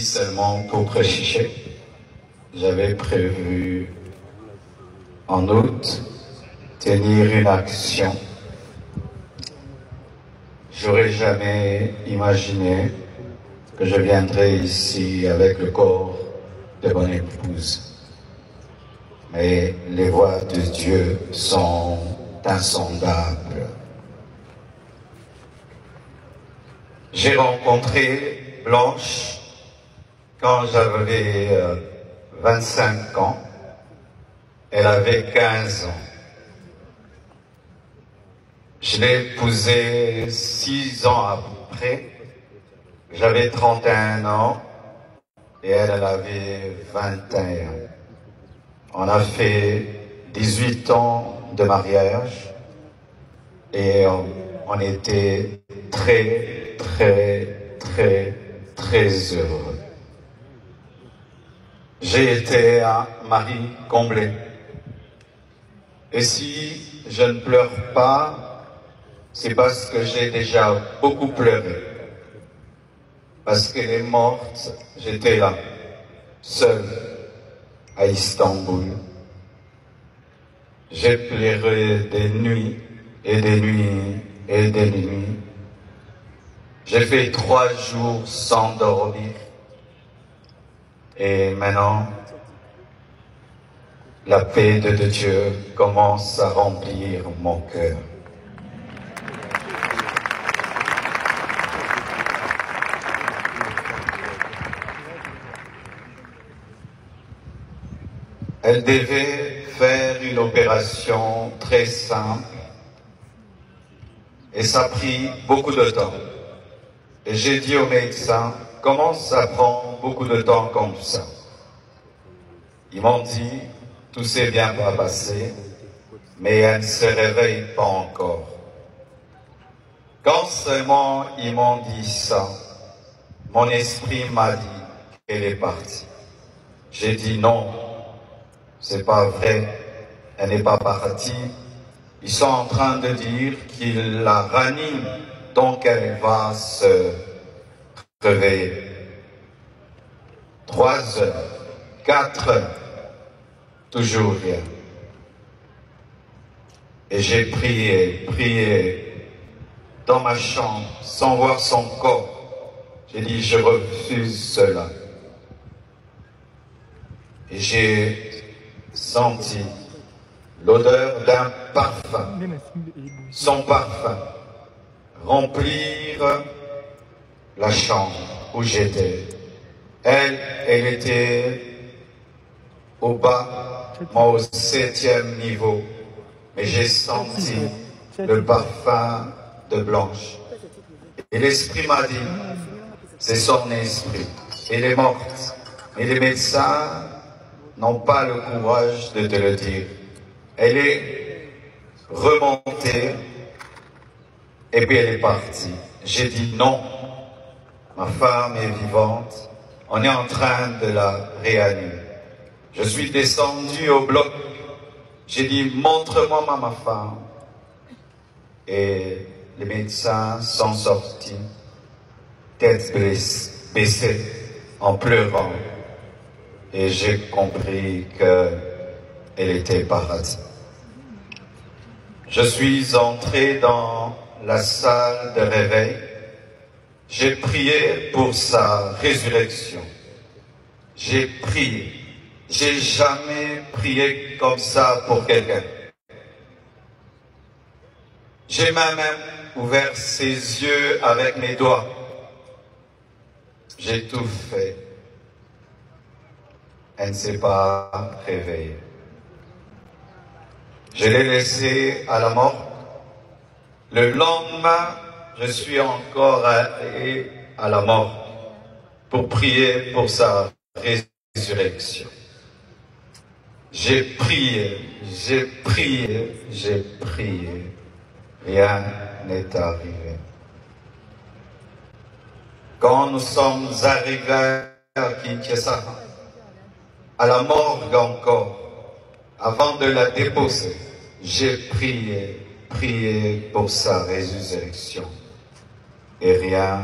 seulement pour prêcher. J'avais prévu en août tenir une action. J'aurais jamais imaginé que je viendrais ici avec le corps de mon épouse. Mais les voies de Dieu sont insondables. J'ai rencontré Blanche quand j'avais 25 ans. Elle avait 15 ans. Je l'ai épousée 6 ans après. J'avais 31 ans et elle avait 21. On a fait 18 ans de mariage et on était très, très, très, très heureux. J'ai été un mari comblé. Et si je ne pleure pas, c'est parce que j'ai déjà beaucoup pleuré. Parce qu'elle est morte, j'étais là, seul, à Istanbul. J'ai pleuré des nuits et des nuits et des nuits. J'ai fait 3 jours sans dormir. Et maintenant, la paix de Dieu commence à remplir mon cœur. Elle devait faire une opération très simple et ça a pris beaucoup de temps. Et j'ai dit au médecin, comment ça prend beaucoup de temps comme ça? Ils m'ont dit, tout s'est bien passé, mais elle ne se réveille pas encore. Quand seulement ils m'ont dit ça, mon esprit m'a dit qu'elle est partie. J'ai dit non, c'est pas vrai, elle n'est pas partie. Ils sont en train de dire qu'ils la raniment, donc elle va se réveiller. 3 heures, 4 heures, toujours rien. Et j'ai prié dans ma chambre, sans voir son corps. J'ai dit, je refuse cela. Et j'ai senti l'odeur d'un parfum, son parfum, remplir la chambre où j'étais. Elle était au bas, moi au 7e niveau, mais j'ai senti le parfum de Blanche. Et l'esprit m'a dit, c'est son esprit, elle est morte. Et les médecins n'ont pas le courage de te le dire. Elle est remontée et puis elle est partie. J'ai dit non, ma femme est vivante, on est en train de la réanimer. Je suis descendu au bloc, j'ai dit montre-moi ma femme. Et les médecins sont sortis, tête baissée, en pleurant. Et j'ai compris qu'elle était partie. Je suis entré dans la salle de réveil. J'ai prié pour sa résurrection. J'ai prié. J'ai jamais prié comme ça pour quelqu'un. J'ai même ouvert ses yeux avec mes doigts. J'ai tout fait. Elle ne s'est pas réveillée. Je l'ai laissée à la mort. Le lendemain, je suis encore allé à la mort pour prier pour sa résurrection. J'ai prié, j'ai prié, j'ai prié. Rien n'est arrivé. Quand nous sommes arrivés à Kinshasa, à la morgue encore, avant de la déposer, j'ai prié pour sa résurrection. Et rien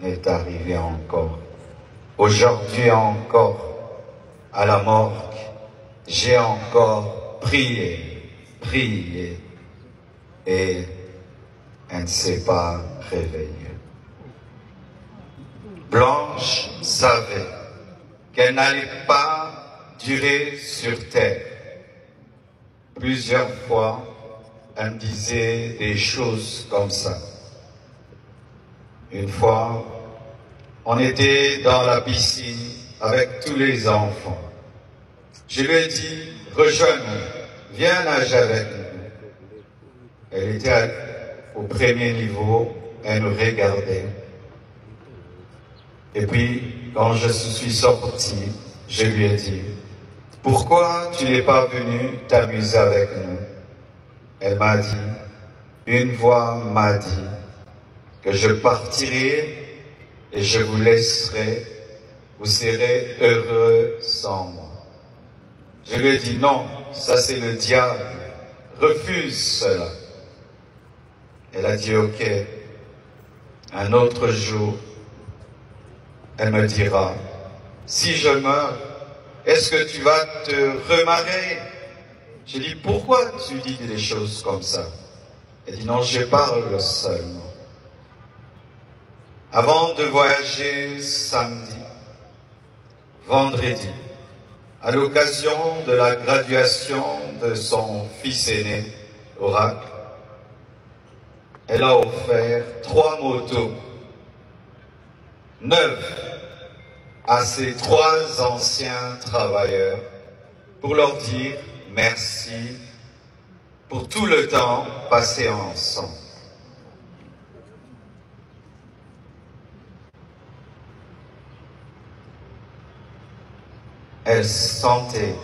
n'est arrivé encore. Aujourd'hui encore, à la morgue, j'ai encore prié, et elle ne s'est pas réveillée. Blanche savait qu'elle n'allait pas durer sur terre. Plusieurs fois, elle me disait des choses comme ça. Une fois, on était dans la piscine avec tous les enfants. Je lui ai dit, rejoins-nous, viens nager avec nous. Elle était au premier niveau, elle nous regardait. Et puis, quand je suis sorti, je lui ai dit, pourquoi tu n'es pas venu t'amuser avec nous? Elle m'a dit, une voix m'a dit que je partirai et je vous laisserai, vous serez heureux sans moi. Je lui ai dit, non, ça c'est le diable, refuse cela. Elle a dit, ok, un autre jour, elle me dira, si je meurs, est-ce que tu vas te remarier? J'ai dit, pourquoi tu dis des choses comme ça? Elle dit, non, je parle seulement. Avant de voyager samedi, vendredi, à l'occasion de la graduation de son fils aîné, Oracle, elle a offert 3 motos neuves à ses 3 anciens travailleurs pour leur dire merci pour tout le temps passé ensemble. Elle sentait